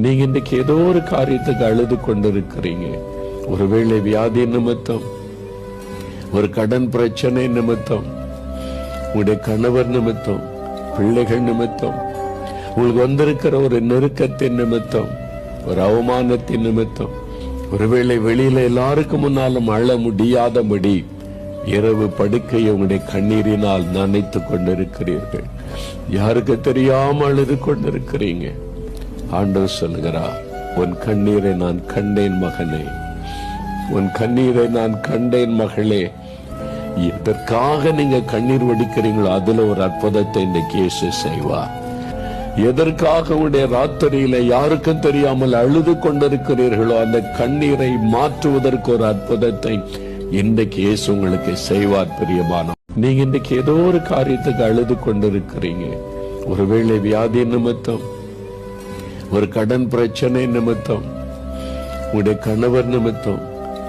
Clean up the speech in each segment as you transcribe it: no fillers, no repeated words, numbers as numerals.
நீங்க இன்னைக்கு ஏதோ ஒரு காரியத்துக்கு அழுது கொண்டிருக்கிறீங்க. ஒருவேளை வியாதி நிமித்தம், ஒரு கடன் பிரச்சனை நிமித்தம், உங்களுடைய கணவர் நிமித்தம், பிள்ளைகள் நிமித்தம், உங்களுக்கு வந்திருக்கிற ஒரு நெருக்கத்தின் நிமித்தம், ஒரு அவமானத்தின் நிமித்தம், ஒருவேளை வெளியில எல்லாருக்கும் முன்னாலும் அழ முடியாதபடி இரவு படுக்கையை உங்களுடைய கண்ணீரினால் நனைத்து கொண்டிருக்கிறீர்கள். யாருக்கு தெரியாம அழுது கொண்டிருக்கிறீங்க. ஆண்டவர் சொல்லுகிறார், உன் கண்ணீரை நான் கண்டேன் மகனே, உன் கண்ணீரை நான் கண்டேன் மகளே. எதற்காக நீங்க கண்ணீர் வடிக்கிறீங்களோ அதுல ஒரு அற்புதத்தை இன்றைக்கு இயேசு செய்வார். எதற்காக உங்களுடைய ராத்திரியில யாருக்கும் தெரியாமல் அழுது கொண்டிருக்கிறீர்களோ அந்த கண்ணீரை மாற்றுவதற்கு ஒரு அற்புதத்தை இன்றைக்கு இயேசு உங்களுக்கு செய்வார். பிரியமான, நீங்க இன்றைக்கு ஏதோ ஒரு காரியத்துக்கு அழுது கொண்டிருக்கிறீங்க. ஒருவேளை வியாதி நிமித்தம், ஒரு கடன் பிரச்சனை நிமித்தம், உங்களுடைய கணவர் நிமித்தம்,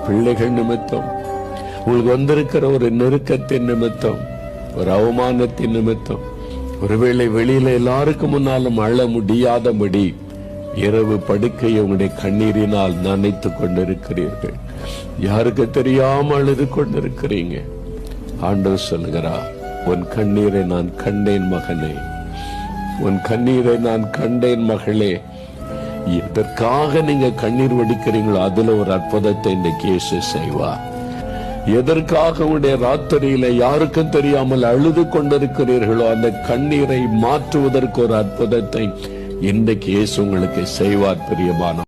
பிள்ளைகள் நிமித்தம், உங்களுக்கு வந்திருக்கிற ஒரு நெருக்கத்தின் நிமித்தம், ஒரு அவமானத்தின் நிமித்தம், ஒருவேளை வெளியில எல்லாருக்கும் முன்னாலும் அழ முடியாதபடி இரவு படுக்கையை உங்களுடைய கண்ணீரினால் நனைத்து கொண்டிருக்கிறீர்கள். யாருக்கு தெரியாம அழுது கொண்டிருக்கிறீங்க. ஆண்டவர் சொல்லுகிறார், உன் கண்ணீரை நான் கண்டேன் மகனே, உன் கண்ணீரை நான் கண்டேன் மகளே. எதற்காக நீங்க கண்ணீர் வடிக்கிறீங்களோ அதுல ஒரு அற்புதத்தை இன்றைக்கு இயேசு செய்வார். எதற்காக உங்களுடைய ராத்திரியில யாருக்கும் தெரியாமல் அழுது கொண்டிருக்கிறீர்களோ அந்த கண்ணீரை மாற்றுவதற்கு ஒரு அற்புதத்தை இன்றைக்கு இயேசு உங்களுக்கு செய்வார். பிரியமான